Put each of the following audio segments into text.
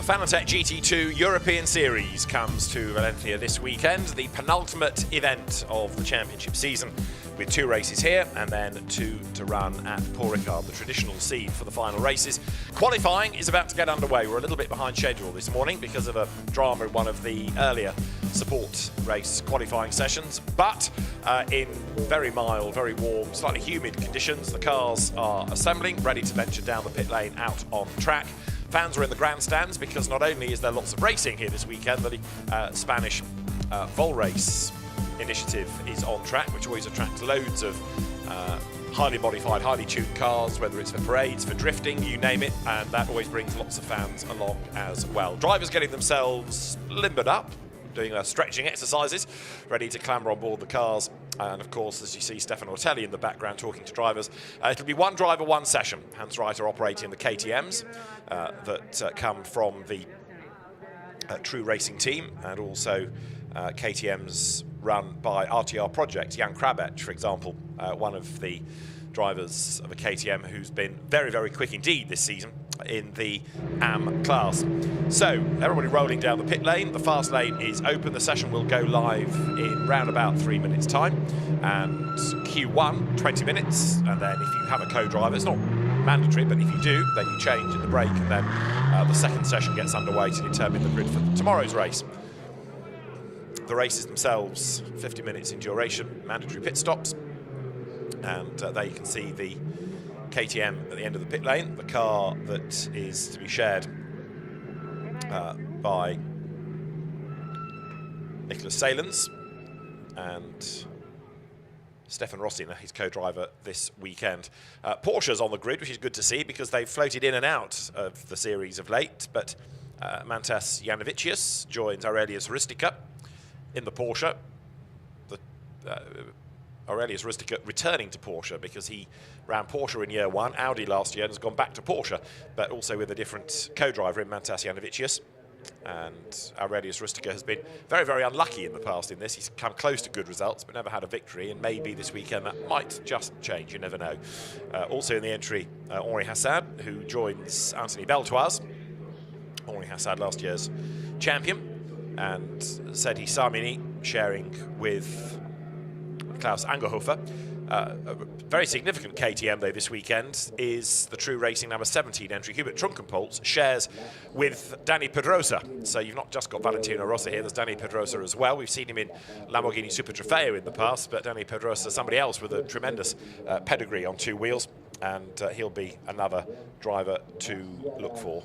The Fanatec GT2 European Series comes to Valencia this weekend, the penultimate event of the championship season, with 2 races here and then 2 to run at Paul Ricard, the traditional seed for the final races. Qualifying is about to get underway. We're a little bit behind schedule this morning because of a drama in one of the earlier support race qualifying sessions, but in very mild, very warm, slightly humid conditions, the cars are assembling, ready to venture down the pit lane out on track. Fans are in the grandstands because not only is there lots of racing here this weekend, the Spanish Vol Race initiative is on track, which always attracts loads of highly modified, highly tuned cars, whether it's for parades, for drifting, you name it, and that always brings lots of fans along as well. Drivers getting themselves limbered up, doing stretching exercises, ready to clamber on board the cars. And of course, as you see Stefano Ortelli in the background talking to drivers, it'll be one driver, one session. Hans Reiter operating the KTMs that come from the True Racing team, and also KTMs run by RTR Project. Jan Krabec, for example, one of the drivers of a KTM who's been very, very quick indeed this season in the AM class. So everybody rolling down the pit lane. The fast lane is open. The session will go live in round about 3 minutes time, and Q1 20 minutes, and then if you have a co-driver, it's not mandatory, but if you do, then you change in the break, and then the second session gets underway to determine the grid for tomorrow's race. The races themselves 50 minutes in duration, mandatory pit stops, and there you can see the KTM at the end of the pit lane, the car that is to be shared by Nicholas Salins and Stefan Rossina, his co-driver this weekend. Porsche's on the grid, which is good to see because they've floated in and out of the series of late, but Mantas Janovicius joins Aurelius Ristica in the Porsche. Aurelius Ristica returning to Porsche because he ran Porsche in year 1, Audi last year, and has gone back to Porsche, but also with a different co-driver in Mantas Janovicius. And Aurelius Ristica has been very, very unlucky in the past in this. He's come close to good results, but never had a victory, and maybe this weekend that might just change, you never know. Also in the entry, Henri Hassad, who joins Anthony Beltoise. Henri Hassad, last year's champion, and Sedi Samini sharing with Klaus Angerhofer. A very significant KTM though this weekend is the True Racing number 17 entry. Hubert Trunkenpolz shares with Dani Pedrosa. So you've not just got Valentino Rossi here, there's Dani Pedrosa as well. We've seen him in Lamborghini Super Trofeo in the past, but Dani Pedrosa is somebody else with a tremendous pedigree on 2 wheels, and he'll be another driver to look for.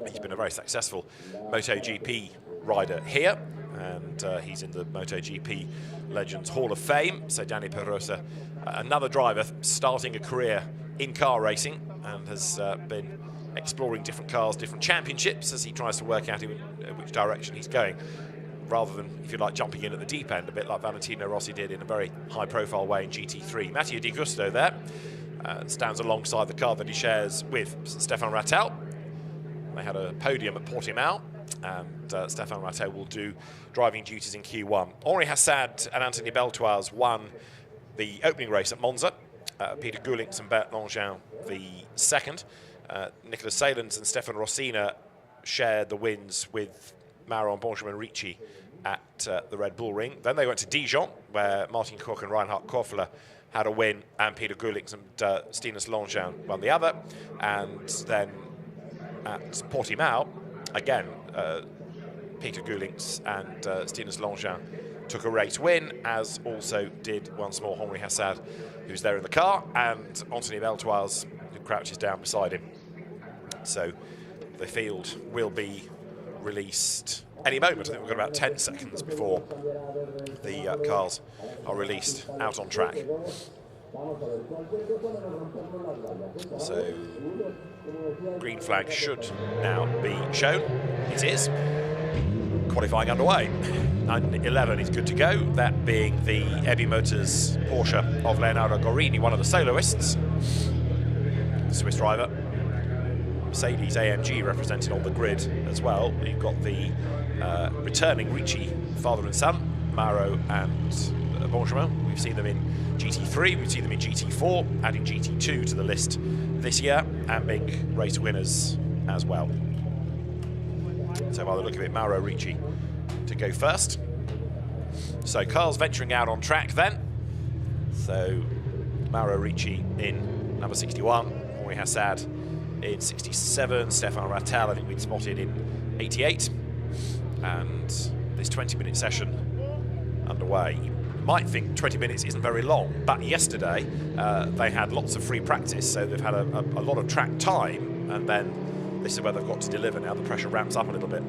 He's been a very successful MotoGP rider here, and he's in the MotoGP Legends Hall of Fame. So Dani Pedrosa, another driver starting a career in car racing, and has been exploring different cars, different championships as he tries to work out in which direction he's going, rather than, if you like, jumping in at the deep end, a bit like Valentino Rossi did in a very high-profile way in GT3. Mattia Di Gusto there stands alongside the car that he shares with Stefan Rattel. They had a podium at Portimao, and Stefan Rattel will do driving duties in Q1. Henri Hassad and Anthony Beltoise won the opening race at Monza. Peter Gulings and Bert Langin the second. Nicholas Salins and Stefan Rossina shared the wins with Mauro Benjamin Ricci at the Red Bull Ring. Then they went to Dijon, where Martin Koch and Reinhard Koffler had a win, and Peter Gulings and Stinus Langin won the other. And then at Portimao, again, Peter Gulings and Stinus Langin took a race win, as also did once more Henri Hassad, who's there in the car, and Anthony Beltoise, who crouches down beside him. So the field will be released any moment. I think we've got about 10 seconds before the cars are released out on track. So green flag should now be shown. It is. Qualifying underway. 9:11 is good to go, that being the Ebi Motors Porsche of Leonardo Gorini, one of the soloists. The Swiss driver. Mercedes AMG represented on the grid as well. You've got the returning Ricci, father and son, Mauro and Benjamin. We've seen them in GT3, we've seen them in GT4, adding GT2 to the list this year, and being race winners as well. So by the look of it, Mauro Ricci to go first. So cars venturing out on track then. So Mauro Ricci in number 61, Henri Hassad in 67, Stefan Rattel I think we'd spotted in 88. And this 20-minute session underway. You might think 20 minutes isn't very long, but yesterday they had lots of free practice, so they've had a lot of track time, and then this is where they've got to deliver now. The pressure ramps up a little bit.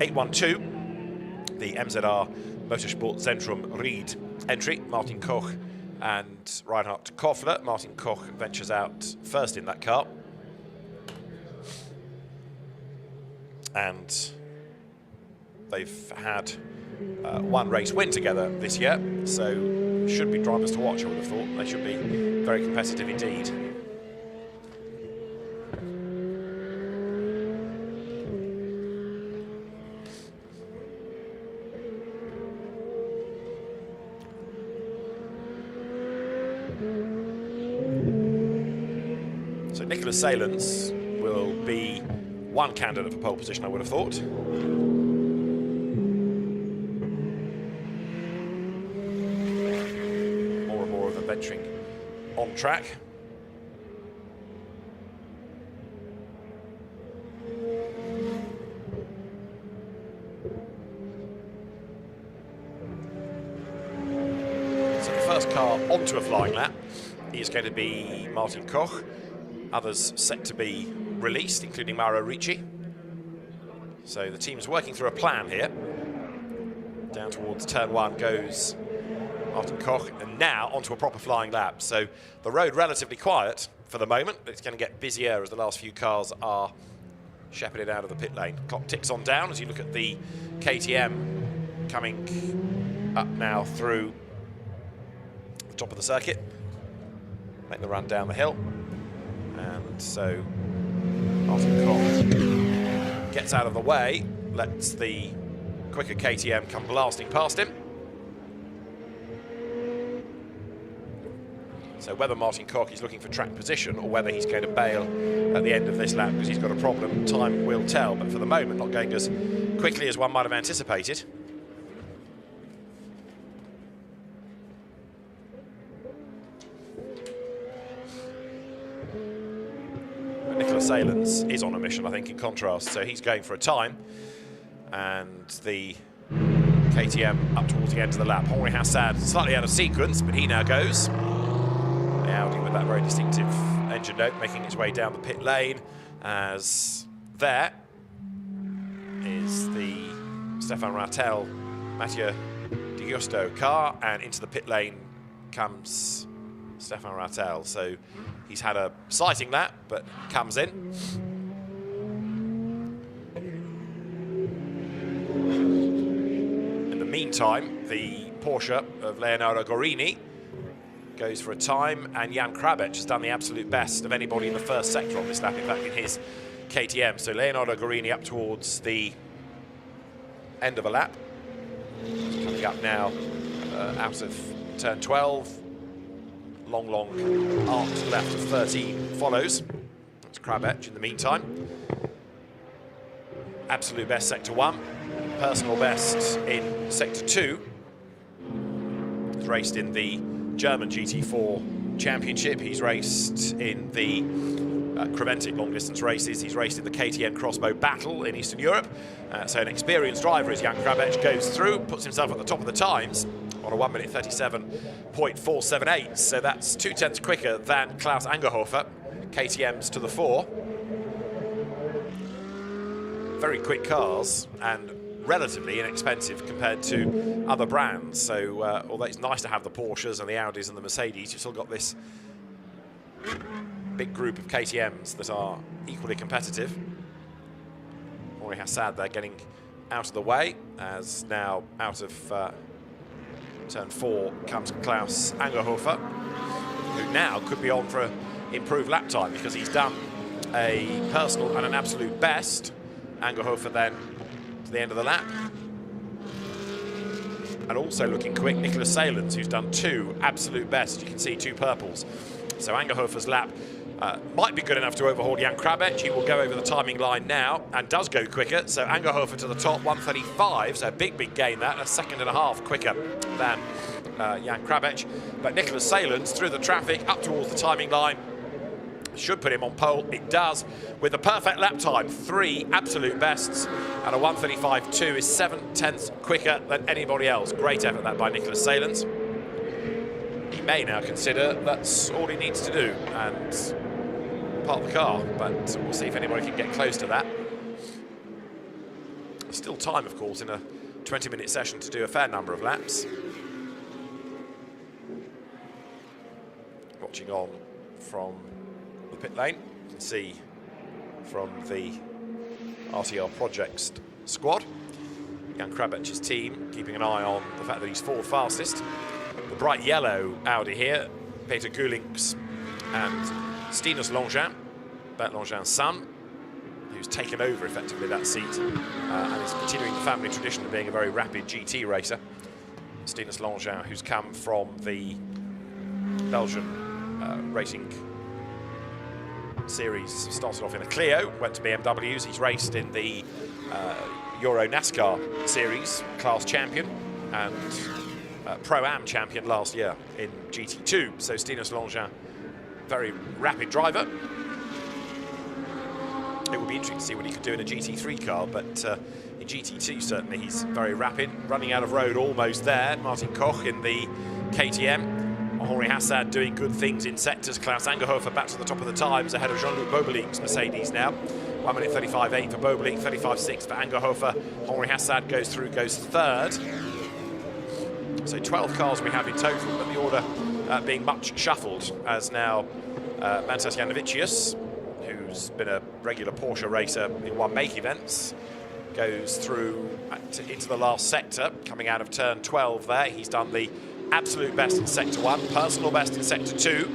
812, the MZR Motorsport Zentrum Ried entry, Martin Koch and Reinhard Koffler. Martin Koch ventures out first in that car. And they've had one race win together this year, so should be drivers to watch, I would have thought. They should be very competitive indeed. So Nicholas Salens will be one candidate for pole position, I would have thought. Venturing on track. So the first car onto a flying lap is going to be Martin Koch. Others set to be released, including Mauro Ricci. So the team's working through a plan here. Down towards turn one goes Martin Koch, and now onto a proper flying lap. So the road relatively quiet for the moment, but it's going to get busier as the last few cars are shepherded out of the pit lane. Clock ticks on down as you look at the KTM coming up now through the top of the circuit. Make the run down the hill. And so Martin Koch gets out of the way, lets the quicker KTM come blasting past him. So whether Martin Koch is looking for track position or whether he's going to bail at the end of this lap because he's got a problem, time will tell. But for the moment, not going as quickly as one might have anticipated. But Nicholas Salens is on a mission, I think, in contrast. So he's going for a time. And the KTM up towards the end of the lap. Henri Hassad slightly out of sequence, but he now goes. Audi with that very distinctive engine note making its way down the pit lane, as there is the Stefan Rattel Mathieu Di Giusto car, and into the pit lane comes Stefan Rattel. So he's had a sighting that, but comes in. In the meantime, the Porsche of Leonardo Gorini goes for a time, and Jan Krabec has done the absolute best of anybody in the first sector on this lap, in fact, in his KTM. So Leonardo Gorini up towards the end of a lap. Coming up now out of turn 12. Long arc to the left of 13 follows. That's Krabec in the meantime. Absolute best sector 1. Personal best in sector 2. He's raced in the German GT4 Championship. He's raced in the Creventic long distance races. He's raced in the KTM Crossbow Battle in Eastern Europe. So an experienced driver as Jan Krabec goes through, puts himself at the top of the times on a 1 minute 37.478. So that's 0.2 quicker than Klaus Angerhofer. KTM's to the fore. Very quick cars and relatively inexpensive compared to other brands. So although it's nice to have the Porsches and the Audis and the Mercedes, you've still got this big group of KTMs that are equally competitive. Henri Hassad there getting out of the way, as now out of turn 4 comes Klaus Angerhofer, who now could be on for an improved lap time because he's done a personal and an absolute best. Angerhofer then to the end of the lap. And also looking quick, Nicholas Salens, who's done 2 absolute bests. You can see 2 purples So Angerhofer's lap might be good enough to overhaul Jan Krabec. He will go over the timing line now and does go quicker. So Angerhofer to the top, 1:35. So a big gain that, a second and a half quicker than Jan Krabec. But Nicholas Salins through the traffic up towards the timing line. Should put him on pole. It does, with a perfect lap time, 3 absolute bests, and a 1:35.2 is 7/10 quicker than anybody else. Great effort that by Nicholas Salins. He may now consider that's all he needs to do and park the car, but we'll see if anybody can get close to that. There's still time, of course, in a 20-minute session to do a fair number of laps. Watching on from the pit lane, you can see from the RTR Projects squad, Jan Krabec's team keeping an eye on the fact that he's 4th fastest. The bright yellow Audi here, Peter Gulink's and Stinus Longin, Bert Longin's son, who's taken over effectively that seat and is continuing the family tradition of being a very rapid GT racer. Stinus Longin, who's come from the Belgian racing series, started off in a Clio, went to BMWs. He's raced in the Euro NASCAR series, class champion, and Pro-Am champion last year in GT2. So Stinus Longin, very rapid driver. It would be interesting to see what he could do in a GT3 car, but in GT2 certainly he's very rapid. Running out of road almost there. Martin Koch in the KTM. Henri Hassad doing good things in sectors. Klaus Angerhofer back to the top of the times ahead of Jean-Luc Bobelic's Mercedes now. 1:35.8 for Bobelic, 35.6 for Angerhofer. Henri Hassad goes through, goes 3rd. So 12 cars we have in total, but the order being much shuffled as now Mantas Janavicius, who's been a regular Porsche racer in one make events, goes through into the last sector, coming out of turn 12 there. He's done the absolute best in sector 1, personal best in sector 2.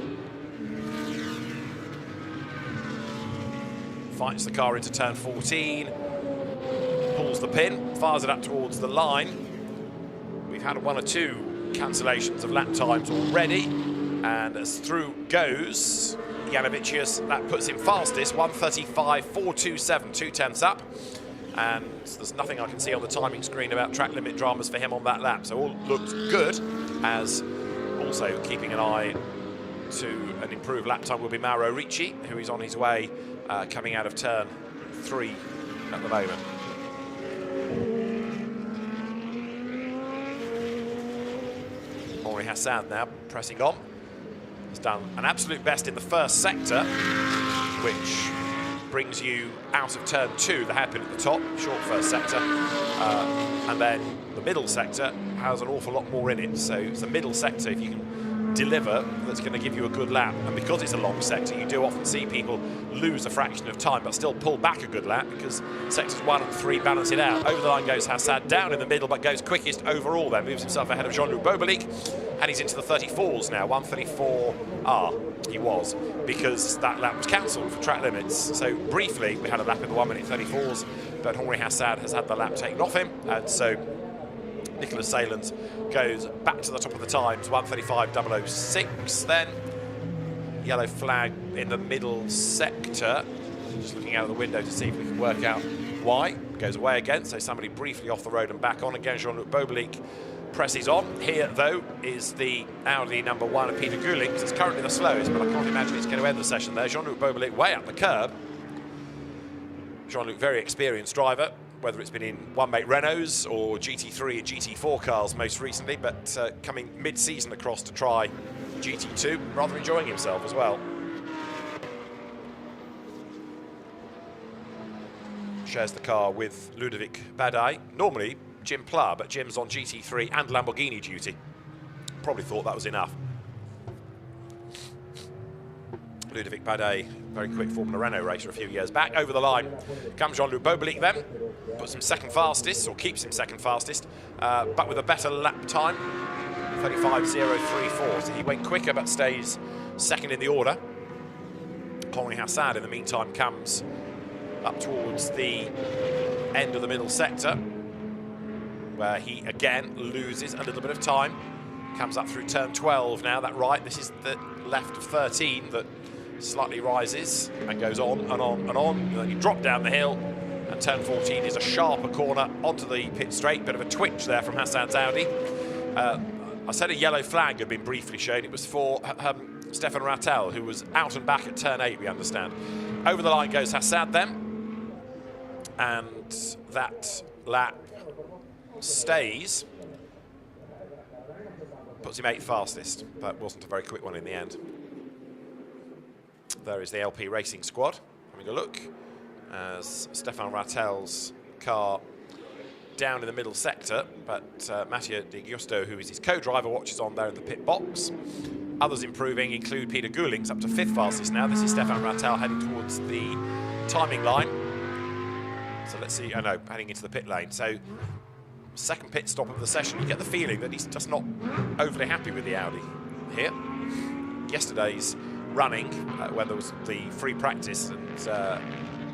Fights the car into turn 14, pulls the pin, fires it up towards the line. We've had 1 or 2 cancellations of lap times already, and as through goes Janavicius, that puts him fastest, 1:35.427, 2/10 up. And there's nothing I can see on the timing screen about track limit dramas for him on that lap. So all looked good, as also keeping an eye to an improved lap time will be Mauro Ricci, who is on his way coming out of turn 3 at the moment. Henri Hassad now pressing on. He's done an absolute best in the first sector, which brings you out of turn 2, the hairpin at the top, short first sector, and then the middle sector has an awful lot more in it. So it's the middle sector, if you can deliver, that's going to give you a good lap. And because it's a long sector, you do often see people lose a fraction of time but still pull back a good lap, because sectors 1 and 3 balance it out. Over the line goes Hassad, down in the middle, but goes quickest overall then, moves himself ahead of Jean-Luc Bobelic, and he's into the 34s now, 1:34R he was, because that lap was cancelled for track limits. So briefly we had a lap in the 1:34s, but Henri Hassad has had the lap taken off him, and so Nicholas Salins goes back to the top of the times, 1:35.006 then. Yellow flag in the middle sector. Just looking out of the window to see if we can work out why. Goes away again, so somebody briefly off the road and back on again. Jean-Luc Bobelic presses on. Here, though, is the Audi number 1 of Peter Gulick. It's currently the slowest, but I can't imagine it's going to end the session there. Jean-Luc Bobelic way up the curb. Jean-Luc, very experienced driver, whether it's been in one-make Renaults or GT3 and GT4 cars most recently, but coming mid-season across to try GT2, rather enjoying himself as well. Shares the car with Ludovic Badai. Normally Jim Pla, but Jim's on GT3 and Lamborghini duty. Probably thought that was enough. Ludovic Badai, very quick Formula Renault racer a few years back. Over the line comes Jean-Luc Bobelic then. Puts him second fastest, or keeps him second fastest, but with a better lap time, 35.034. So he went quicker but stays second in the order. Henri Hassad in the meantime comes up towards the end of the middle sector, where he again loses a little bit of time. Comes up through turn 12 now, that right. This is the left of 13 that slightly rises and goes on and on and on. And then you drop down the hill, and turn 14 is a sharper corner onto the pit straight. Bit of a twitch there from Hassan's Audi. I said a yellow flag had been briefly shown. It was for Stefan Rattel, who was out and back at turn 8, we understand. Over the line goes Hassan then, and that lap stays. Puts him 8th fastest, but wasn't a very quick one in the end. There is the LP Racing squad having a look as Stefan Rattel's car down in the middle sector, but Mattia Di Giusto, who is his co-driver, watches on there in the pit box. Others improving include Peter Gullings, up to 5th fastest now. This is Stefan Rattel heading towards the timing line. So let's see, heading into the pit lane. So second pit stop of the session. You get the feeling that he's just not overly happy with the Audi here. Yesterday's running, when there was the free practice and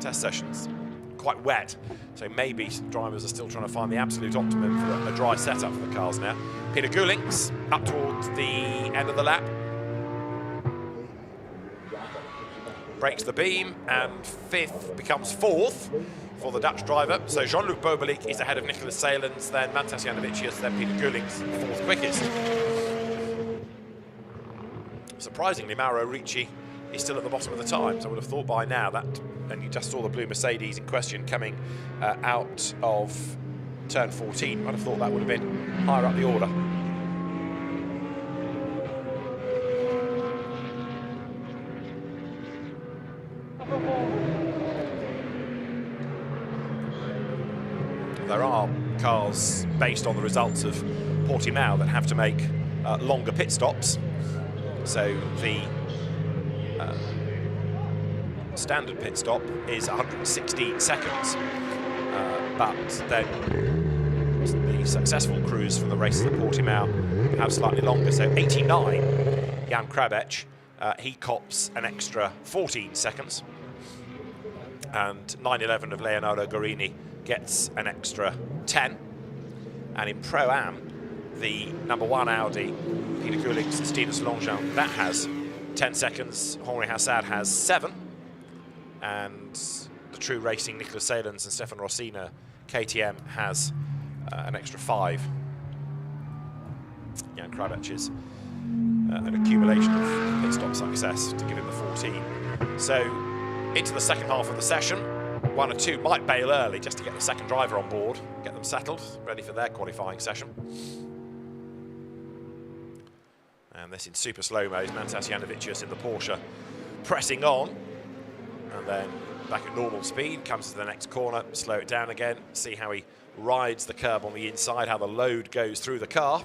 test sessions, quite wet. So maybe drivers are still trying to find the absolute optimum for a dry setup for the cars now. Peter Gullings up towards the end of the lap. Breaks the beam, and 5th becomes 4th for the Dutch driver. So Jean-Luc Bobelik is ahead of Nicholas Salins, then Mantas Janowicius, then Peter Gullings, 4th quickest. Surprisingly, Mauro Ricci is still at the bottom of the times. I would have thought by now that, and you just saw the blue Mercedes in question coming out of turn 14, I'd have thought that would have been higher up the order. There are cars based on the results of Portimao that have to make longer pit stops. So the standard pit stop is 116 seconds, but then the successful crews from the races at Portimao have slightly longer, so 89. Jan Krabec, he cops an extra 14 seconds, and 911 of Leonardo Guarini gets an extra 10. And in Pro-Am, the #1 Audi, Peter Gullings and Stinus Longchamp, that has 10 seconds. Henri Hassad has 7. And the True Racing, Nicholas Salins and Stefan Rossina, KTM, has an extra 5. Jan Krabec is an accumulation of pit stop success to give him the 14. So into the second half of the session, 1 or 2 might bail early just to get the second driver on board, get them settled, ready for their qualifying session. And this in super slow-mo is Mantas Janowicius in the Porsche, pressing on, and then back at normal speed, comes to the next corner, slow it down again, see how he rides the curb on the inside, how the load goes through the car,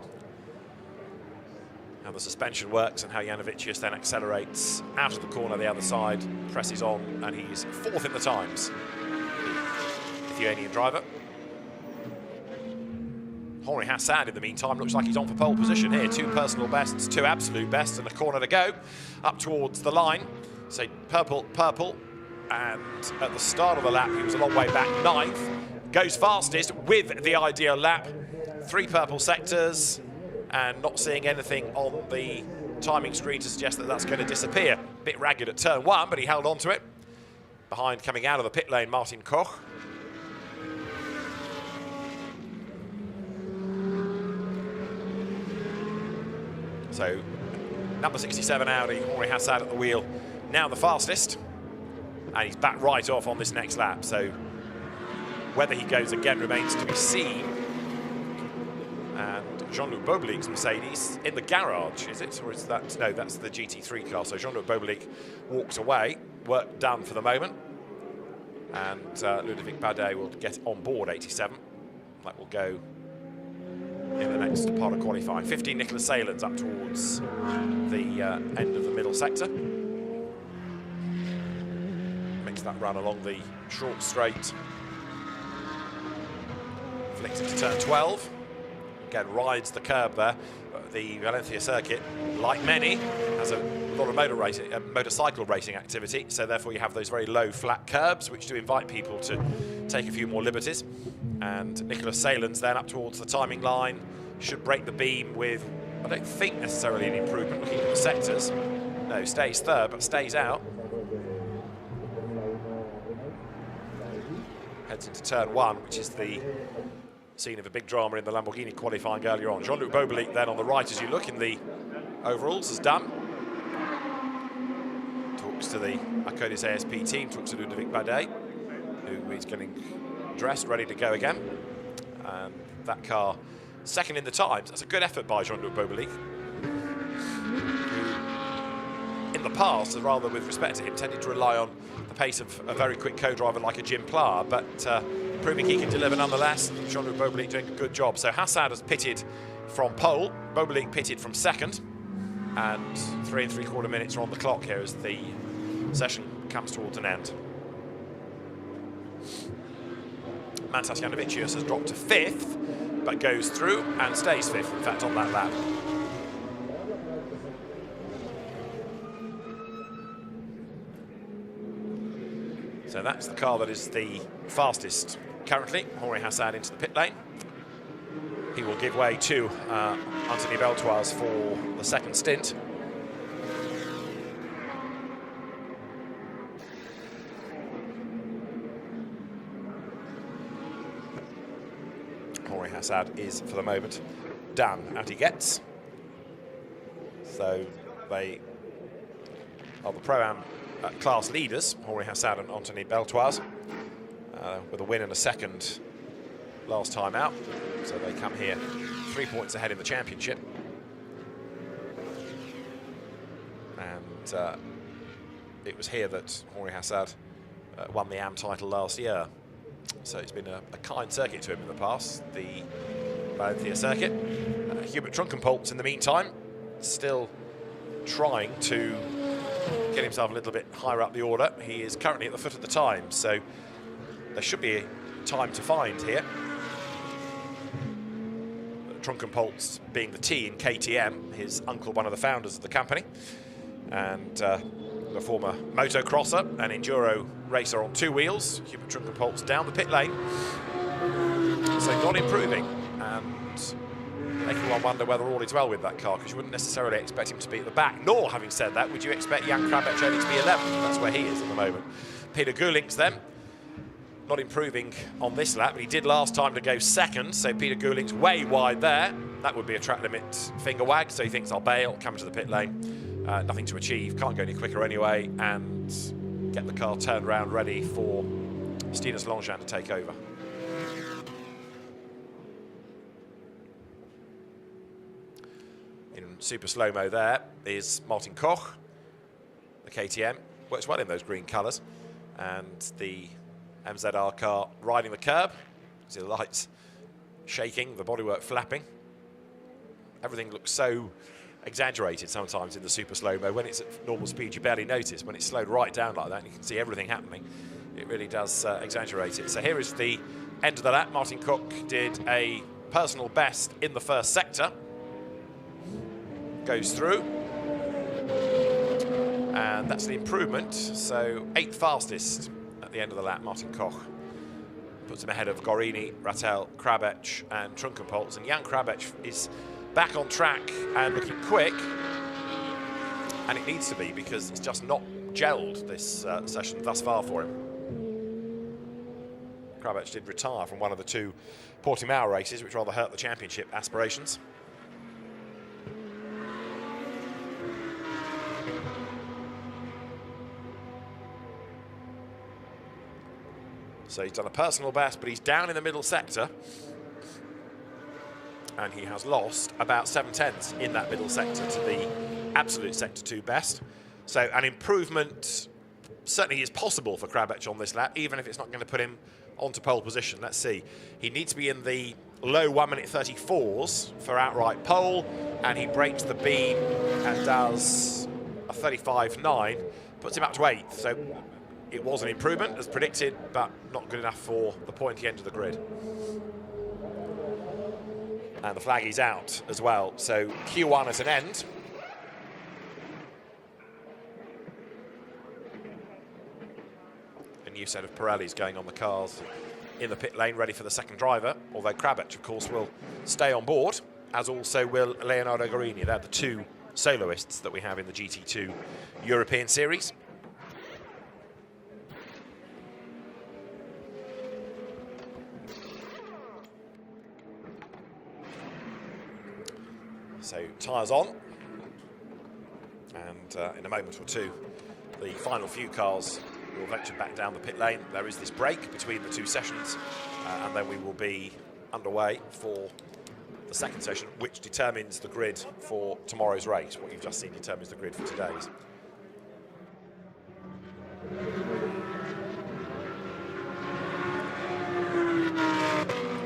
how the suspension works, and how Janowicius then accelerates out of the corner the other side, presses on, and he's 4th in the times, the Lithuanian driver. Henri Hassad, in the meantime, looks like he's on for pole position here. 2 personal bests, 2 absolute bests, and a corner to go up towards the line. So purple, and at the start of the lap, he was a long way back, 9th. Goes fastest with the ideal lap. 3 purple sectors, and not seeing anything on the timing screen to suggest that that's going to disappear. Bit ragged at turn 1, but he held on to it. Behind, coming out of the pit lane, Martin Koch. So, number 67 Audi, Henri Hassad at the wheel, now the fastest. And he's back right off on this next lap. So, whether he goes again remains to be seen. And Jean-Luc Bobelik's Mercedes in the garage, is it? Or is that, no, that's the GT3 car. So Jean-Luc Bobelik walks away, work done for the moment. And Ludovic Badet will get on board 87. That will go in the next part of qualifying. 15 Nicholas Salins up towards the end of the middle sector. Makes that run along the short straight. Flicks into turn 12. Again, rides the curb there. The Valencia circuit, like many, has a lot of motorcycle racing activity, so therefore you have those very low flat curbs which do invite people to take a few more liberties. And Nicholas Salins then up towards the timing line, should break the beam with, I don't think necessarily an improvement looking at the sectors. No, stays third, but stays out. Heads into turn one, which is the scene of a big drama in the Lamborghini qualifying earlier on. Jean-Luc Bobelic then on the right as you look in the overalls is done. Talks to the Acodis ASP team, talks to Ludovic Badet, who is getting dressed, ready to go again. And that car, second in the times. That's a good effort by Jean-Luc Bobelic, who in the past, as rather with respect to him, tended to rely on the pace of a very quick co-driver like a Jim Pla, but proving he can deliver nonetheless. Jean-Luc Bobelic doing a good job. So Hassad has pitted from pole, Bobelic pitted from second, and 3 3/4 minutes are on the clock here as the session comes towards an end. Mantas Janavicius has dropped to 5th, but goes through and stays 5th, in fact, on that lap. So that's the car that is the fastest currently. Jorge Hassad into the pit lane. He will give way to Anthony Beltoise for the second stint. Jorge Hassad is, for the moment, done. Out he gets. So they are the Pro-Am class leaders, Jorge Hassad and Anthony Beltoise, with a win and a second last time out. So they come here 3 points ahead in the championship. And it was here that Jorge Hassad won the AM title last year. So it's been a kind circuit to him in the past, the Valencia circuit. Hubert Trunkenpolz, in the meantime, still trying to get himself a little bit higher up the order. He is currently at the foot of the time, so there should be time to find here. Trunkenpolz being the T in KTM, his uncle, one of the founders of the company, and the former motocrosser and enduro racer on 2 wheels. Hubert Trunkenpolz down the pit lane, so not improving, and making one wonder whether all is well with that car, because you wouldn't necessarily expect him to be at the back, nor, having said that, would you expect Jan Krabach only to be 11th. That's where he is at the moment. Peter Gulinks then, not improving on this lap, but he did last time to go second, so Peter Gulinks way wide there. That would be a track limit finger wag, so he thinks, I'll bail, come to the pit lane. Nothing to achieve, can't go any quicker anyway, and get the car turned around ready for Stinus Longchamp to take over. In super slow-mo there is Martin Koch, the KTM. Works well in those green colours. And the MZR car riding the curb. See the lights shaking, the bodywork flapping. Everything looks so exaggerated sometimes in the super slow-mo. When it's at normal speed, you barely notice. When it's slowed right down like that, and you can see everything happening, it really does exaggerate it. So here is the end of the lap. Martin Koch did a personal best in the first sector. Goes through. And that's the improvement. So 8th fastest at the end of the lap, Martin Koch. Puts him ahead of Gorini, Rattel, Krabach and Trunkenpolz. And Jan Krabach is back on track and looking quick, and it needs to be, because it's just not gelled this session thus far for him. Krabach did retire from one of the 2 Portimao races, which rather hurt the championship aspirations. So he's done a personal best, but he's down in the middle sector. And he has lost about 7/10 in that middle sector to the absolute sector 2 best. So an improvement certainly is possible for Krabach on this lap, even if it's not going to put him onto pole position. Let's see. He needs to be in the low 1:34s for outright pole, and he breaks the beam and does a 35.9, puts him up to 8th. So it was an improvement as predicted, but not good enough for the pointy end of the grid. And the flag is out as well, so Q1 at an end. A new set of Pirellis going on the cars in the pit lane, ready for the second driver, although Krabach, of course, will stay on board, as also will Leonardo Gorini. They're the 2 soloists that we have in the GT2 European Series. So tyres on, and in a moment or two, the final few cars will venture back down the pit lane. There is this break between the two sessions, and then we will be underway for the second session, which determines the grid for tomorrow's race. What you've just seen determines the grid for today's.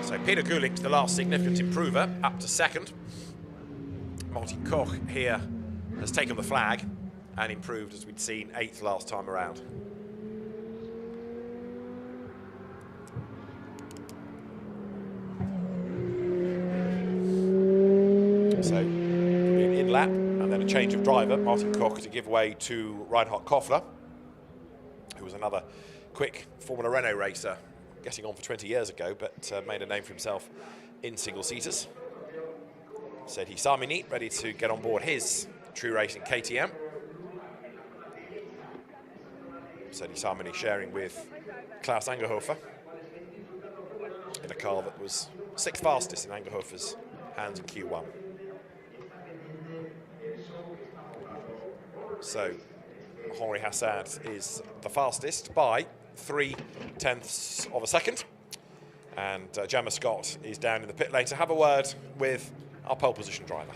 So Peter Gulink's the last significant improver, up to second. Martin Koch here has taken the flag and improved, as we'd seen, 8th last time around. So, an in-lap and then a change of driver. Martin Koch to give way to Reinhard Koffler, who was another quick Formula Renault racer, getting on for 20 years ago, but made a name for himself in single-seaters. Serhi Samini ready to get on board his True Racing KTM. Serhi Samini sharing with Klaus Angerhofer in a car that was 6th fastest in Angerhofer's hands in Q1. So Henri Hassad is the fastest by 0.3 of a second. And Gemma Scott is down in the pit lane to have a word with our pole position driver.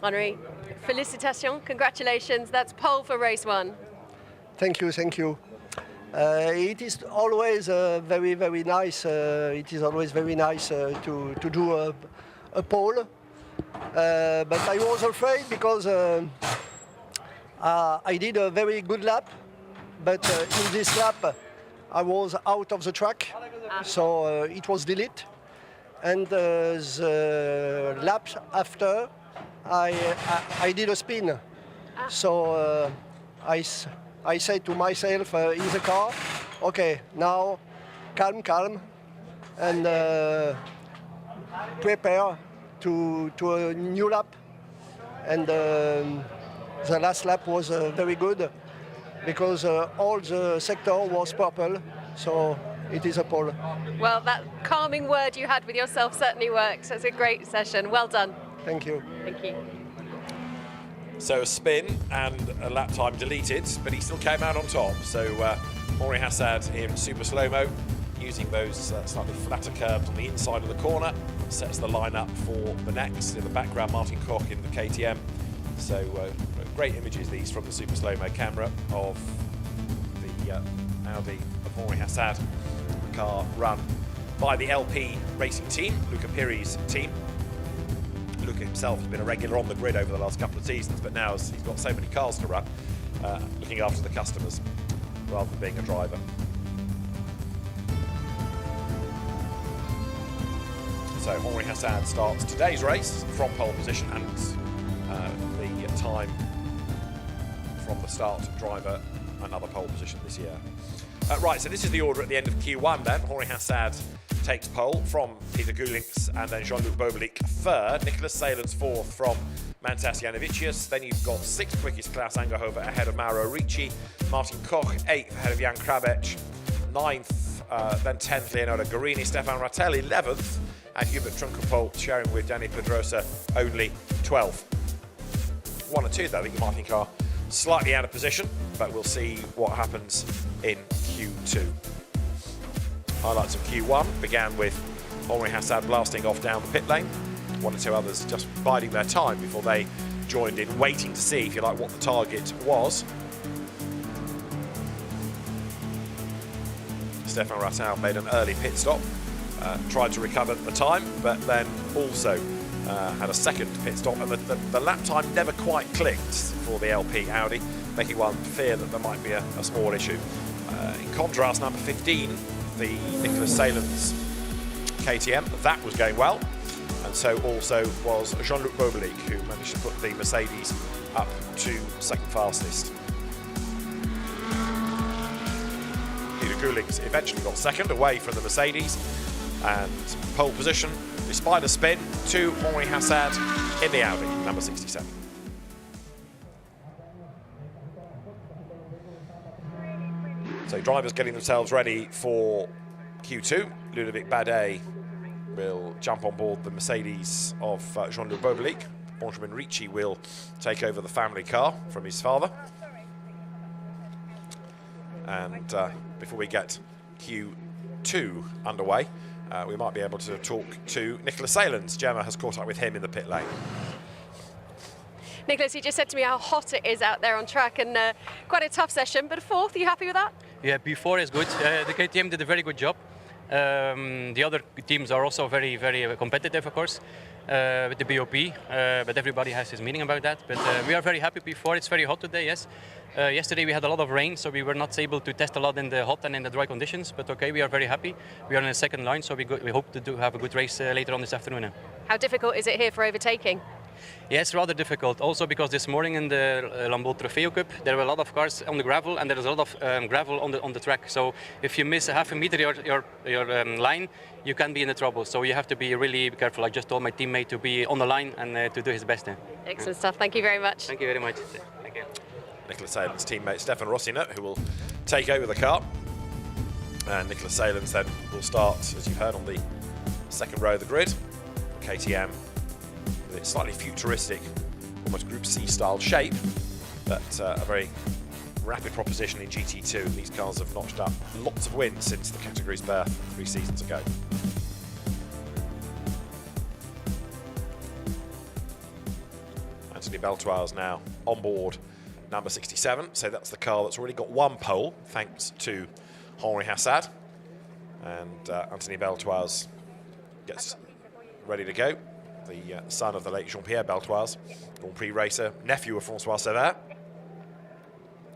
Henri, félicitations, congratulations, that's pole for race 1. Thank you, thank you. It is always very, very nice. It is always very nice to do a pole. But I was afraid because I did a very good lap, but in this lap I was out of the track, so it was delete. And the lap after, I did a spin. So I said to myself in the car, okay, now calm, and prepare to a new lap. And the last lap was very good because all the sector was purple, so it is a pole. Well, that calming word you had with yourself certainly works. It's a great session. Well done. Thank you. Thank you. So a spin and a lap time deleted, but he still came out on top. So Henri Hassad in super slow-mo, using those slightly flatter curves on the inside of the corner, sets the lineup for the next. In the background, Martin Koch in the KTM. So great images these from the super slow-mo camera of the Audi of Henri Hassad, the car run by the LP racing team, Luca Piri's team. Luca himself has been a regular on the grid over the last couple of seasons, but now he's got so many cars to run, looking after the customers rather than being a driver. So Henri Hassad starts today's race from pole position, and the time from the start driver another pole position this year. Right, so this is the order at the end of Q1 then. Henri Hassad takes pole from Peter Gulinks, and then Jean-Luc Bobelik third, Nicholas Salens fourth from Mantas Janavicius. Then you've got sixth quickest Klaus Angerhofer ahead of Mauro Ricci, Martin Koch eighth ahead of Jan Krabec, ninth, then 10th Leonardo Guarini, Stefan Rattel 11th, and Hubert Trunkenpol sharing with Danny Pedrosa only 12th. 1 and 2 though, I think you might think are slightly out of position, but we'll see what happens in Q2. Highlights of Q1 began with Henri Hassad blasting off down the pit lane. 1 or 2 others just biding their time before they joined in, waiting to see, if you like, what the target was. Stefan Rattel made an early pit stop, tried to recover the time, but then also had a second pit stop, and the lap time never quite clicked for the LP Audi, making one fear that there might be a small issue. In contrast, number 15, the Nicholas Salens KTM, that was going well, and so also was Jean-Luc Bobelik, who managed to put the Mercedes up to second fastest. Peter Gulinks eventually got second, away from the Mercedes, and pole position, despite a spin, to Henri Hassad in the Audi, number 67. So drivers getting themselves ready for Q2. Ludovic Badet will jump on board the Mercedes of Jean-Luc Bobelic. Benjamin Ricci will take over the family car from his father. And before we get Q2 underway, we might be able to talk to Nicholas Salins. Gemma has caught up with him in the pit lane. Nicholas, you just said to me how hot it is out there on track, and quite a tough session, but a fourth, are you happy with that? Yeah, P4 is good. The KTM did a very good job. The other teams are also very, very competitive, of course, with the BOP, but everybody has his meaning about that. But we are very happy P4. It's very hot today, yes. Yesterday we had a lot of rain, so we were not able to test a lot in the hot and in the dry conditions, but okay, we are very happy. We are in the second line, so we hope to have a good race later on this afternoon. How difficult is it here for overtaking? Yeah, it's rather difficult. Also because this morning in the Lambeau Trofeo Cup, there were a lot of cars on the gravel, and there is a lot of gravel on the track. So if you miss a half a meter your line, you can be in the trouble. So you have to be really careful. I just told my teammate to be on the line and to do his best. Excellent stuff. Thank you very much. Thank you very much. Thank you. Nicholas Salen's teammate Stefan Rossinet, who will take over the car. And Nicholas Salins then will start, as you've heard, on the second row of the grid. KTM with its slightly futuristic, almost Group C style shape, but a very rapid proposition in GT2. These cars have notched up lots of wins since the category's birth 3 seasons ago. Anthony Beltois is now on board number 67, so that's the car that's already got 1 pole, thanks to Henri Hassad. And Anthony Beltois gets ready to go. The son of the late Jean-Pierre Beltois, Grand Prix racer, nephew of François Sévère,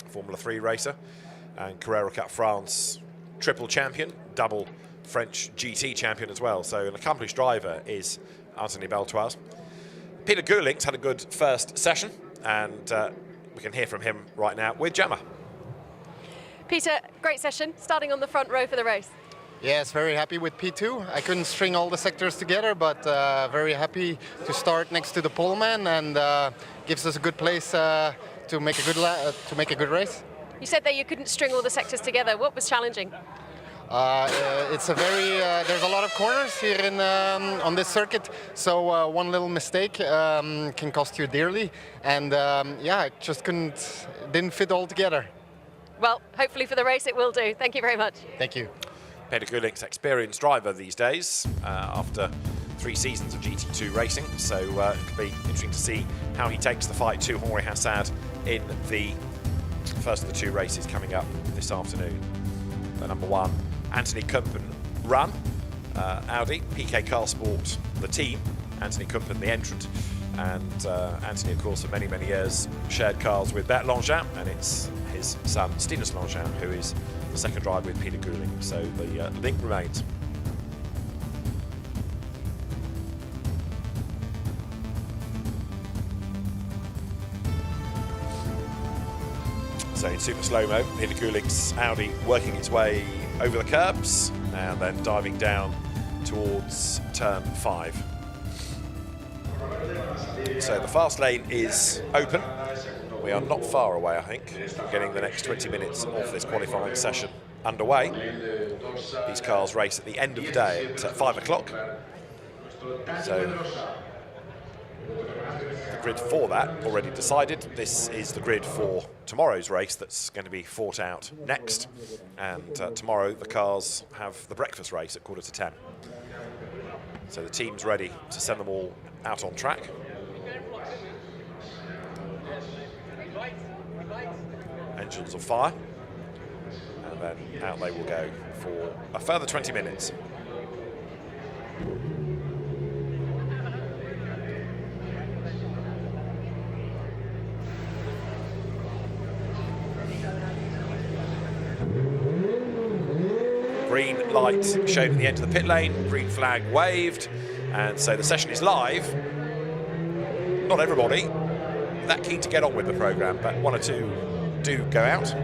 Formula 3 racer, and Carrera Cup France triple champion, double French GT champion as well. So an accomplished driver is Anthony Beltois. Peter Gulink's had a good first session, and we can hear from him right now with Gemma. Peter, great session, starting on the front row for the race. Yes, very happy with P2. I couldn't string all the sectors together, but very happy to start next to the poleman, and gives us a good place to make a good race. You said that you couldn't string all the sectors together. What was challenging? It's a very there's a lot of corners here on this circuit, so one little mistake can cost you dearly, and yeah, I just didn't fit all together. Well, hopefully for the race it will do. Thank you very much. Thank you. Peter Gulink's experienced driver these days after 3 seasons of GT2 racing, so it'll be interesting to see how he takes the fight to Henri Hassad in the first of the 2 races coming up this afternoon. The number 1, Anthony Kumpen run, Audi, PK Car Sport the team, Anthony Kumpen the entrant, and Anthony, of course, for many, many years shared cars with Bert Langin, and it's his son, Stinus Langin, who is the second driver with Peter Gulink, so the link remains. So in super slow-mo, Peter Gulink's Audi working its way over the curbs and then diving down towards turn 5. So the fast lane is open. We are not far away, I think, from getting the next 20 minutes of this qualifying session underway. These cars race at the end of the day at 5 o'clock. So the grid for that already decided. This is the grid for tomorrow's race that's going to be fought out next. And tomorrow the cars have the breakfast race at 10:15. So the team's ready to send them all out on track. Engines will fire, and then out they will go for a further 20 minutes. Green light shown at the end of the pit lane, green flag waved, and so the session is live. Not everybody that keen to get on with the programme, but 1 or 2 do go out.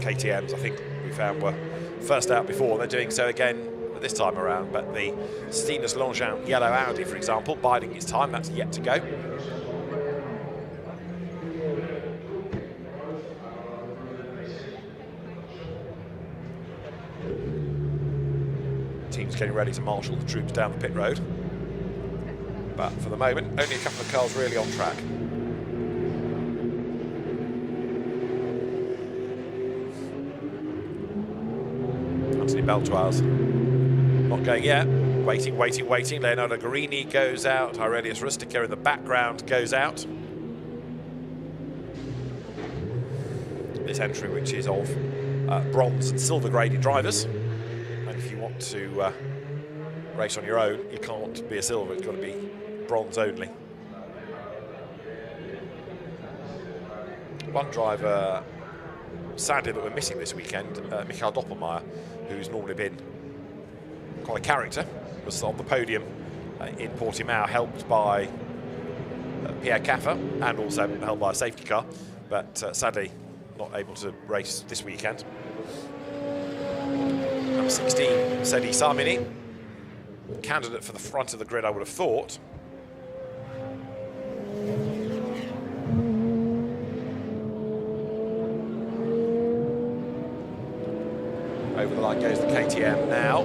KTMs, I think we found, were first out before. They're doing so again this time around, but the Steenus Longchamp yellow Audi, for example, biding its time, that's yet to go. Team's getting ready to marshal the troops down the pit road. But for the moment, only a couple of cars really on track. Anthony Beltoire's not going yet. Waiting. Leonardo Guarini goes out. Aurelius Rustica in the background goes out. This entry, which is of bronze and silver graded drivers. And if you want to race on your own, you can't be a silver, it's got to be bronze only. One driver, sadly, that we're missing this weekend, Michael Doppelmayr, who's normally been quite a character, was on the podium in Portimao, helped by Pierre Caffa and also helped by a safety car, but sadly not able to race this weekend. Number 16, Sedi Samini, candidate for the front of the grid, I would have thought. Over the line goes the KTM now.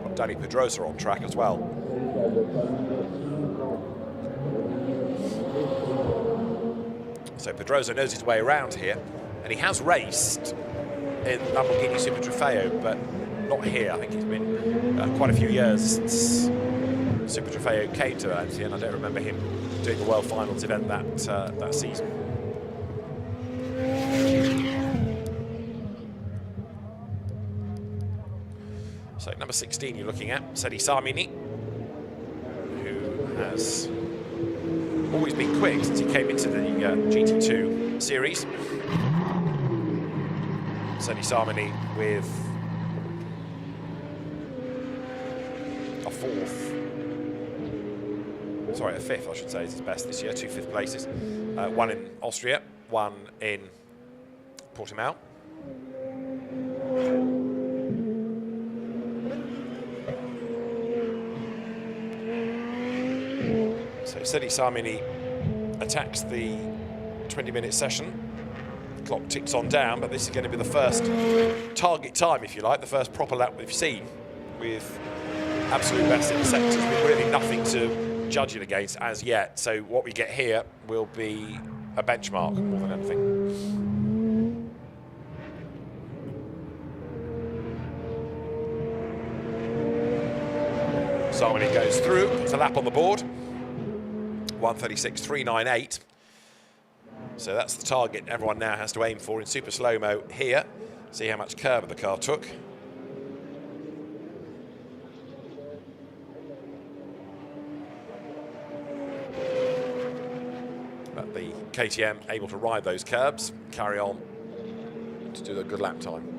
Got Danny Pedrosa on track as well. So Pedrosa knows his way around here, and he has raced in Lamborghini Super Trofeo, but not here. I think it's been quite a few years since Super Trofeo came to Anzio, and I don't remember him doing the World Finals event that season. So number 16 you're looking at, Sedi Samini, who has always been quick since he came into the GT2 series. Sedi Samini with a fifth, I should say, is his best this year, 2 fifth places. One in Austria, one in Portimao. So Sedi Samini attacks the 20-minute session. The clock ticks on down, but this is going to be the first target time, if you like, the first proper lap we've seen with absolute best in the sectors, with really nothing to judge it against as yet. So what we get here will be a benchmark more than anything. Samini goes through, puts a lap on the board. 1:36.398. So that's the target everyone now has to aim for in super slow-mo here. See how much curve the car took. But the KTM able to ride those curbs, carry on to do a good lap time.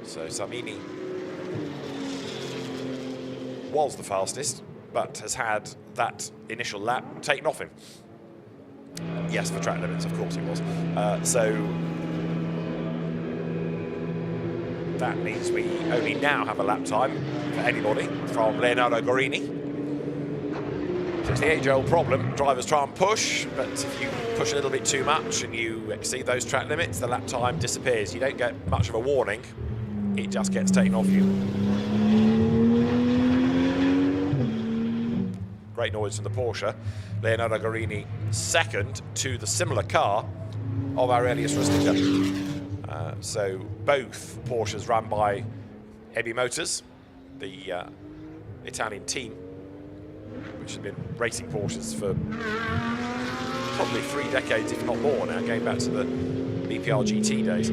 So Samini was the fastest, but has had that initial lap taken off him. Yes, for track limits, of course he was. So that means we only now have a lap time for anybody from Leonardo Guarini. So it's the age-old problem. Drivers try and push, but if you push a little bit too much and you exceed those track limits, the lap time disappears. You don't get much of a warning. It just gets taken off you. Great noise from the Porsche. Leonardo Guarini second to the similar car of Aurelius Rustica. So both Porsches run by Ebi Motors, the Italian team, which has been racing Porsches for probably 3 decades, if not more now, going back to the BPR GT days.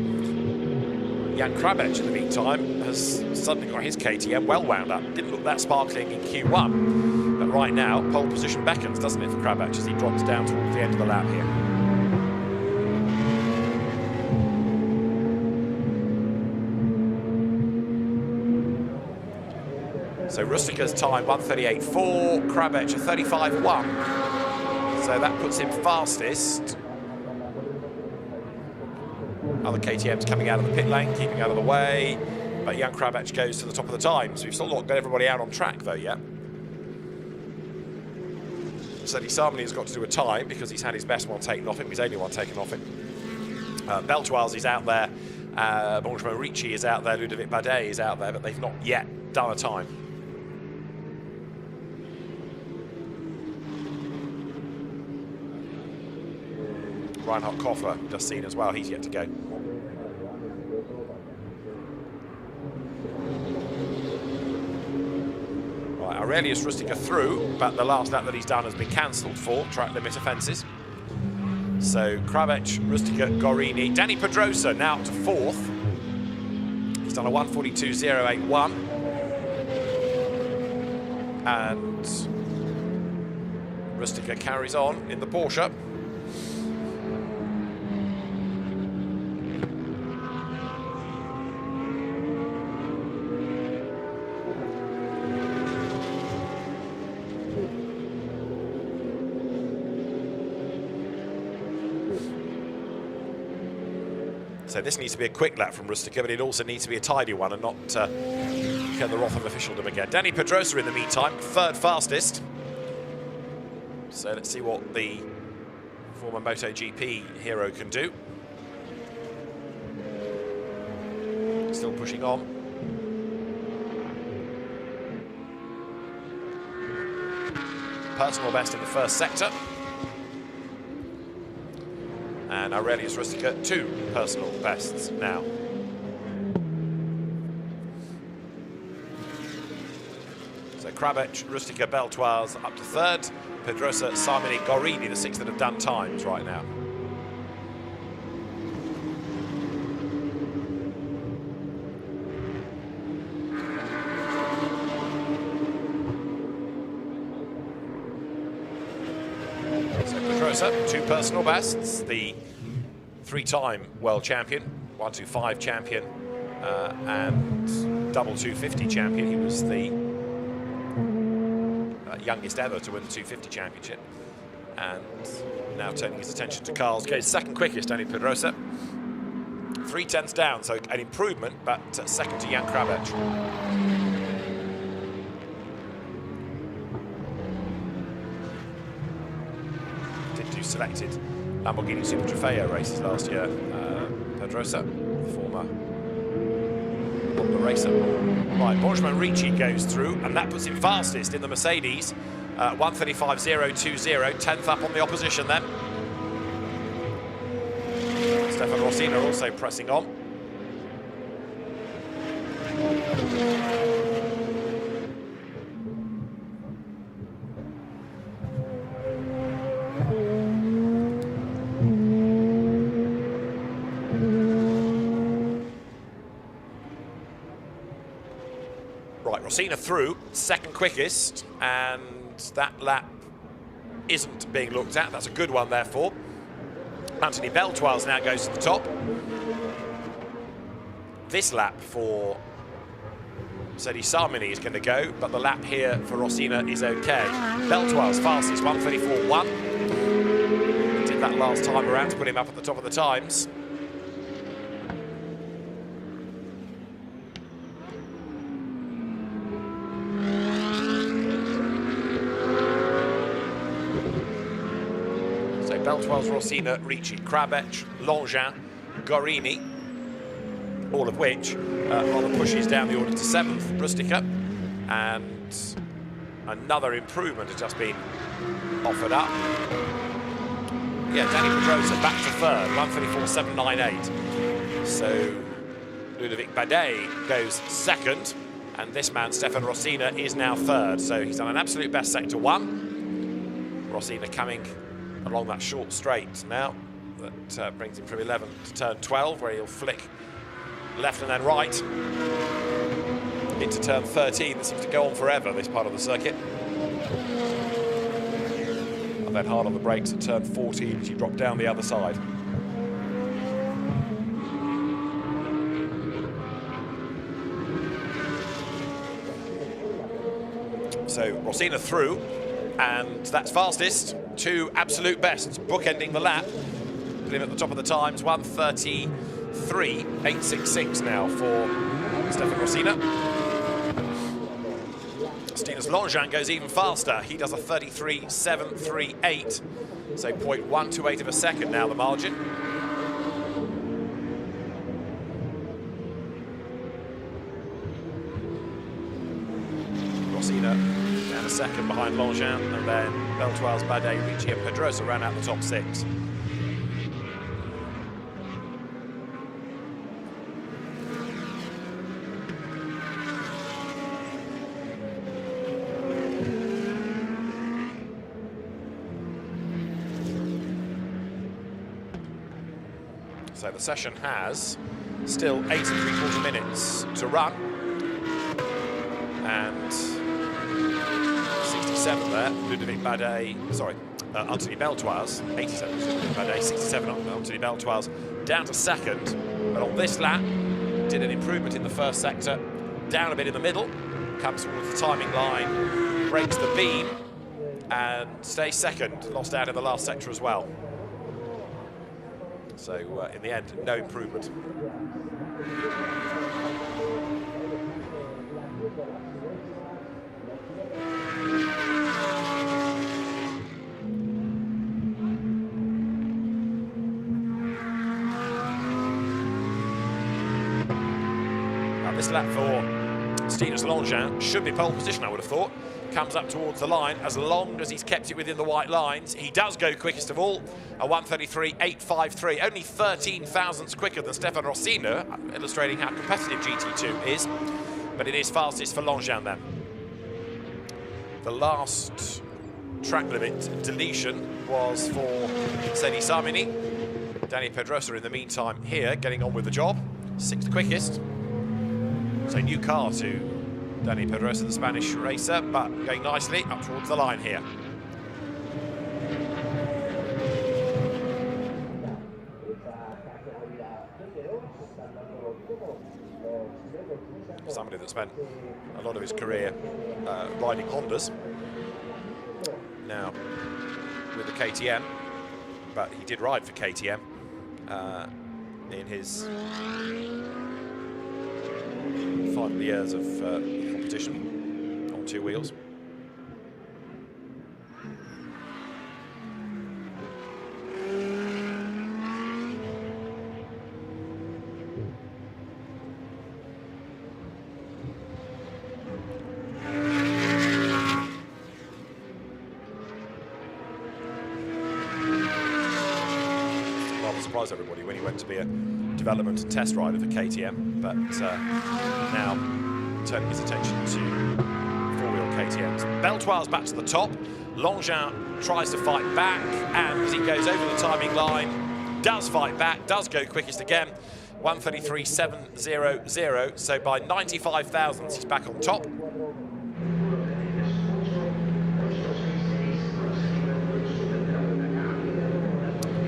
Jan Krabec, in the meantime, has suddenly got his KTM well wound up. Didn't look that sparkling in Q1, but right now, pole position beckons, doesn't it, for Krabec as he drops down towards the end of the lap here. So Rustica's time 1:38.4, Krabech a 35.1. So that puts him fastest. Other KTMs coming out of the pit lane, keeping out of the way. But Jan Krabech goes to the top of the times. We've still not got everybody out on track though yet. So Samani has got to do a time because he's had his best one taken off him. His only one taken off him. Beltoise is out there. Benjamin Ricci is out there. Ludovic Badet is out there, but they've not yet done a time. Reinhard Kofler just seen as well. He's yet to go. Right, Aurelius Rustica through, but the last lap that he's done has been cancelled for track limit offences. So Krabech, Rustica, Gorini, Danny Pedrosa now up to 4th. He's done a 1:42.081. And Rustica carries on in the Porsche. So this needs to be a quick lap from Rustica, but it also needs to be a tidy one and not get the wrath of officialdom again. Danny Pedrosa in the meantime, 3rd fastest. So let's see what the former MotoGP hero can do. Still pushing on. Personal best in the first sector. And Aurelius Rustica, 2 personal bests now. So Krabech, Rustica, Beltoise up to 3rd. Pedrosa, Simoni, Gorini, the 6 that have done times right now. So Pedrosa, 2 personal bests. The 3-time world champion, 125 champion, and double 250 champion. He was the youngest ever to win the 250 championship. And now turning his attention to cars. Goes 2nd quickest, Danny Pedrosa. 3/10 down, so an improvement, but 2nd to Jan Krabech. Did do selected Lamborghini Super Trofeo races last year. Pedrosa, the former Honda racer. Right, Benjamin Ricci goes through, and that puts him fastest in the Mercedes. 1:35.020, 10th up on the opposition then. Stefan Rosina also pressing on. Right, Rosina through, 2nd quickest, and that lap isn't being looked at. That's a good one, therefore. Anthony Beltoise now goes to the top. This lap for Sedi Samini is going to go, but the lap here for Rosina is okay. Beltoise fastest, 1:34.1. Did that last time around to put him up at the top of the times. Beltoise, Rosina, Ricci, Krabech, Longin, Gorini, all of which rather pushes down the order to 7th, Rustica, and another improvement has just been offered up. Yeah, Danny Pedrosa back to 3rd, 1:34.798. So Ludovic Badet goes 2nd, and this man, Stefan Rosina, is now 3rd. So he's done an absolute best sector 1. Rosina coming along that short straight now. That brings him from 11 to turn 12, where he'll flick left and then right into turn 13. This seems to go on forever, this part of the circuit. And then hard on the brakes at turn 14 as you drop down the other side. So Rossina through, and that's fastest to absolute best, bookending the lap. Put him at the top of the times, 1:33.866 now for Stefan Rossina. Stinus Longchamp goes even faster. He does a 33.738, so 0.128 of a second now the margin. Rossina down a second behind Longchamp, and then Beltoire's Badet, Ricci and Pedrosa ran out the top 6. So the session has still 8 3/4 minutes to run, and 67 there, Ludovic Badet, sorry, Anthony Beltoire's, 87 Ludovic Badet, 67 Anthony Beltoire's, down to second, but on this lap, did an improvement in the first sector, down a bit in the middle, comes towards the timing line, breaks the beam, and stays second, lost out in the last sector as well. So in the end, no improvement. Now this lap for Stinus Longchamp should be pole position, I would have thought. Comes up towards the line, as long as he's kept it within the white lines. He does go quickest of all, a 1:33.853, only 13 thousandths quicker than Stefan Rossina, illustrating how competitive GT2 is, but it is fastest for Longchamp then. The last track limit deletion was for Seni Samini. Danny Pedrosa in the meantime here, getting on with the job, 6th quickest. So new car to Danny Pedrosa, the Spanish racer, but going nicely up towards the line here. Somebody that spent a lot of his career riding Hondas, now with the KTM, but he did ride for KTM in his final years of competition on 2 wheels. Rather surprised everybody when he went to be a development and test rider for KTM, but now turning his attention to 4-wheel KTMs. Beltoire's back to the top. Longchamp tries to fight back, and as he goes over the timing line, does fight back, does go quickest again, 1:33.700, so by 95 thousandths he's back on top.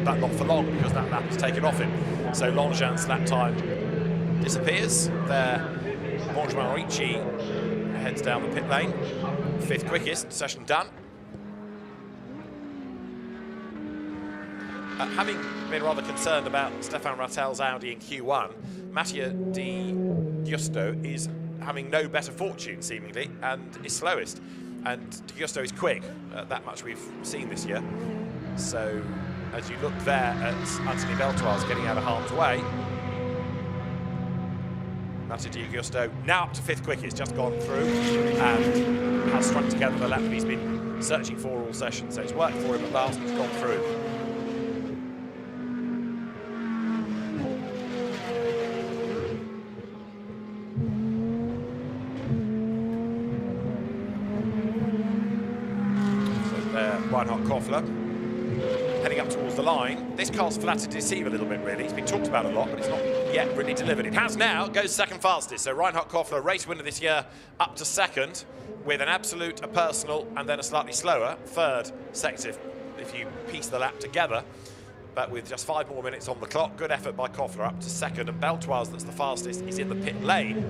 But not for long, because that lap has taken off him. So Longchamp's lap time disappears. There, Benjamin Ricci heads down the pit lane. 5th quickest, session done. Having been rather concerned about Stefan Rattel's Audi in Q1, Mattia Di Giusto is having no better fortune, seemingly, and is slowest. And Di Giusto is quick. That much we've seen this year. So, as you look there at Anthony Beltoire's getting out of harm's way, Mattia Di Giusto now up to 5th quickest, just gone through and has strung together the lap that he's been searching for all session. So it's worked for him at last, he's gone through. So there, Reinhard Koffler heading up towards the line. This car's flattered to deceive a little bit, really. It's been talked about a lot, but it's not yet really delivered. It has now, goes 2nd fastest. So Reinhard Koffler, race winner this year, up to 2nd, with an absolute, a personal, and then a slightly slower 3rd sector, if you piece the lap together. But with just 5 more minutes on the clock, good effort by Koffler, up to 2nd, and Beltoire's, that's the fastest, is in the pit lane,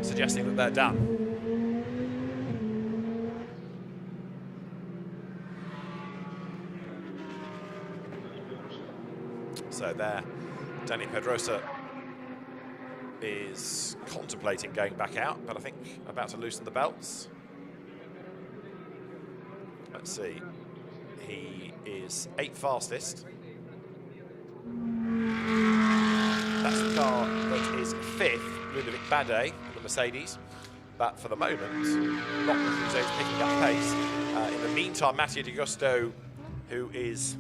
suggesting that they're done. So there, Danny Pedrosa is contemplating going back out, but I think about to loosen the belts. Let's see. He is 8th fastest. That's the car that is 5th, Ludovic Badet, the Mercedes. But for the moment, Rock is picking up pace. In the meantime, Mattia Di Giusto, who is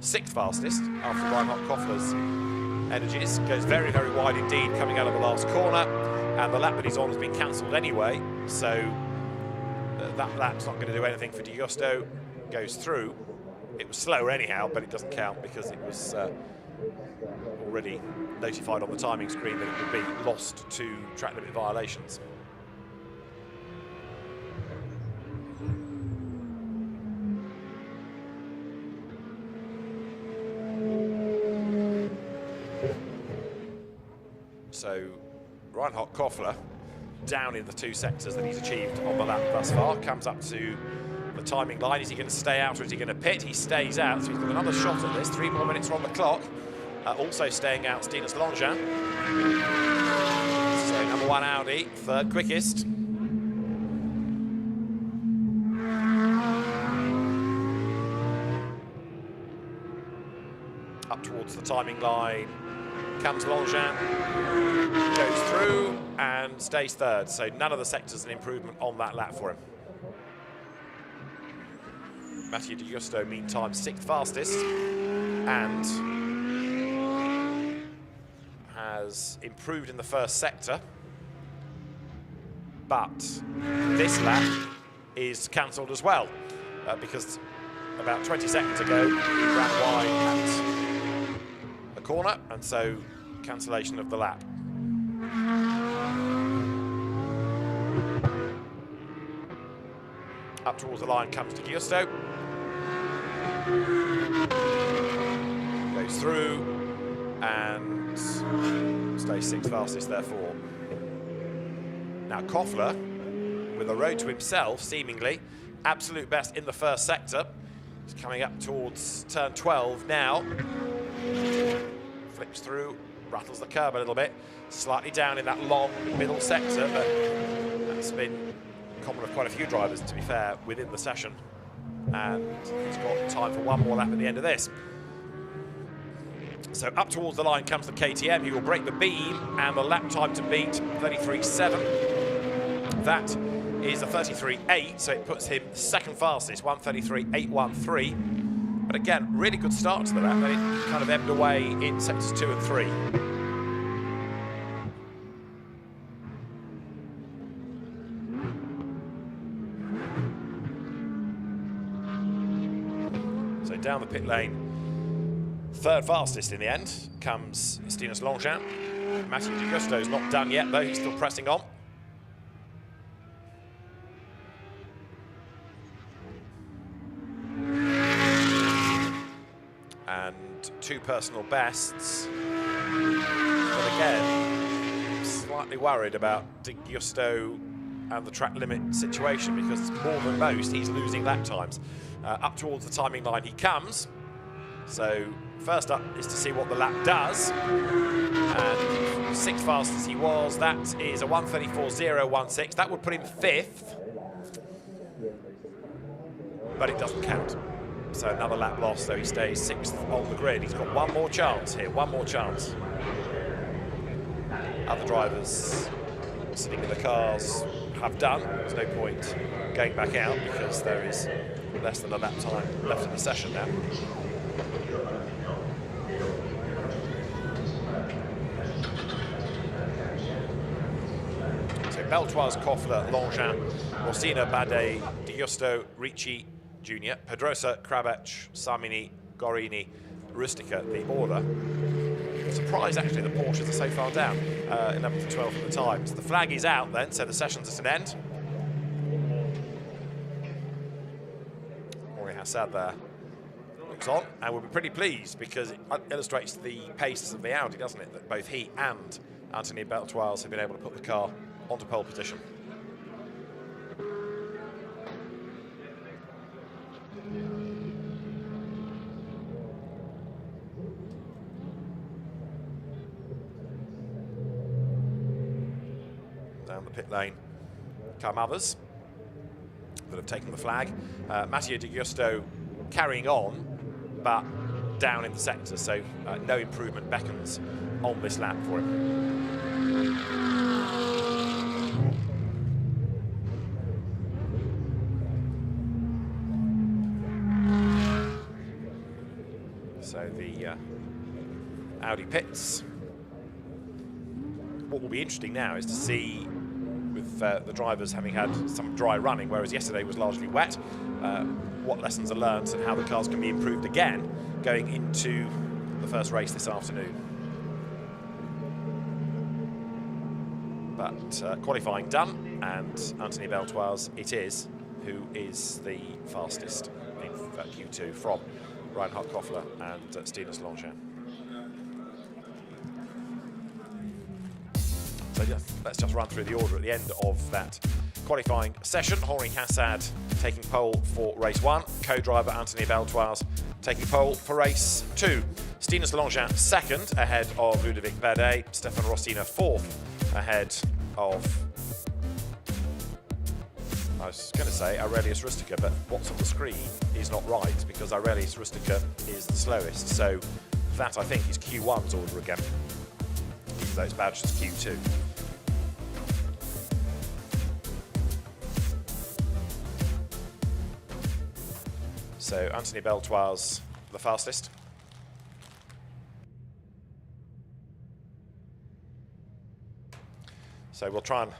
6th fastest after Reinhard Koffler's energies, goes very, very wide indeed coming out of the last corner. And the lap that he's on has been cancelled anyway, so that lap's not going to do anything for Di Giusto. Goes through. It was slower anyhow, but it doesn't count because it was already notified on the timing screen that it would be lost to track limit violations. So Reinhard Koffler, down in the 2 sectors that he's achieved on the lap thus far, comes up to the timing line. Is he going to stay out or is he going to pit? He stays out, so he's got another shot at this. 3 more minutes are on the clock. Also staying out, Stinus Longin. So number 1 Audi, 3rd quickest. Up towards the timing line comes Longin, goes through and stays 3rd. So none of the sectors an improvement on that lap for him. Mattia Di Giusto, meantime, 6th fastest and has improved in the 1st sector. But this lap is cancelled as well because about 20 seconds ago he ran wide at a corner, and so cancellation of the lap. Up towards the line comes Di Giusto. Goes through and stays 6th fastest therefore. Now Koffler, with a road to himself, seemingly, absolute best in the 1st sector. He's coming up towards turn 12 now. Flips through, rattles the curb a little bit, slightly down in that long middle sector, but that's been common of quite a few drivers, to be fair, within the session. And he's got time for 1 more lap at the end of this. So up towards the line comes the KTM. He will break the beam, and the lap time to beat, 33.7. That is a 33.8, so it puts him 2nd fastest, 1:33.813. But again, really good start to the lap, then it kind of ebbed away in sectors 2 and 3. So down the pit lane, 3rd fastest in the end, comes Stinus Longin. Mattia Di Giusto's not done yet, though, he's still pressing on. And 2 personal bests. But again, slightly worried about Di Giusto and the track limit situation because more than most, he's losing lap times. Up towards the timing line he comes. So first up is to see what the lap does. And 6th fastest he was, that is a 1:34.016. That would put him 5th. But it doesn't count. So another lap lost, so he stays 6th on the grid. He's got 1 more chance here, 1 more chance. Other drivers sitting in the cars have done. There's no point going back out because there is less than a lap time left in the session now. So Beltoise, Koffler, Longin, Morsina, Badet, Di Giusto, Ricci Jr., Pedrosa, Krabach, Samini, Gorini, Rustica, the order. Surprised actually the Porsches are so far down, 11 to 12 at the times. The flag is out then, so the session's at an end. Jorge Hassad there looks on, and we'll be pretty pleased because it illustrates the pace of the Audi, doesn't it? That both he and Anthony Beltoise have been able to put the car onto pole position. down the pit lane come others that have taken the flag. Matteo Di Giusto carrying on, but down in the sector, so no improvement beckons on this lap for him. So the Audi pits. What will be interesting now is to see, with the drivers having had some dry running, whereas yesterday was largely wet, what lessons are learned and how the cars can be improved again going into the first race this afternoon. But qualifying done, and Anthony Beltoise it is, who is the fastest in Q2 from Reinhard Koffler and Stinus Longchamp. So let's just run through the order at the end of that qualifying session. Henri Hassad taking pole for race 1. Co-driver Anthony Beltoise taking pole for race 2. Stinus Longchamp second, ahead of Ludovic Badet. Stefan Rossina fourth, ahead of, I was going to say Aurelius Rustica, but what's on the screen is not right, because Aurelius Rustica is the slowest. So that, I think, is Q1's order again, even though it's badged as Q2. So Anthony Beltoise, the fastest. So we'll try and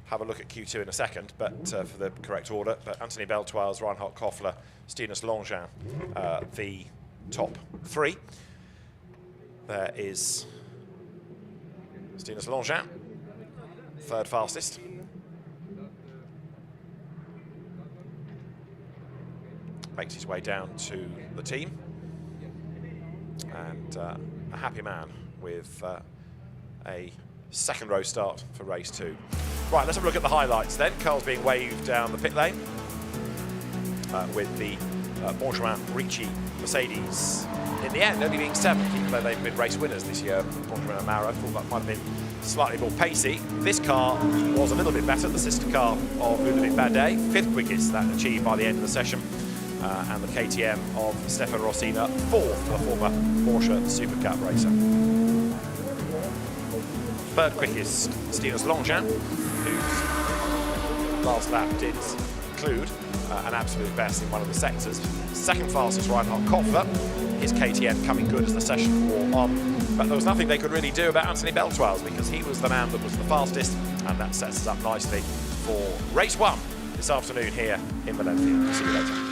have a look at Q2 in a second, but for the correct order. But Anthony Beltoise, Reinhard Koffler, Stinus Longchamp, the top 3. There is Stinus Longchamp, third fastest. Makes his way down to the team, and a happy man with a second row start for race 2. Right, let's have a look at the highlights then. Cars being waved down the pit lane with the Benjamin Ricci Mercedes in the end only being 7th, even though they've been race winners this year. Benjamin and Mara thought that might have been slightly more pacey. This car was a little bit better, the sister car of Ludovic Badet, 5th quickest, that achieved by the end of the session. And the KTM of Stefan Rossina, 4th, the former Porsche Super Cup racer. 3rd quickest, Stinus Longchamp, whose last lap did include an absolute best in one of the sectors. 2nd fastest, Reinhard Koffler, his KTM coming good as the session wore on. But there was nothing they could really do about Anthony Beltoise, because he was the man that was the fastest, and that sets us up nicely for race 1 this afternoon here in Valencia. See you later.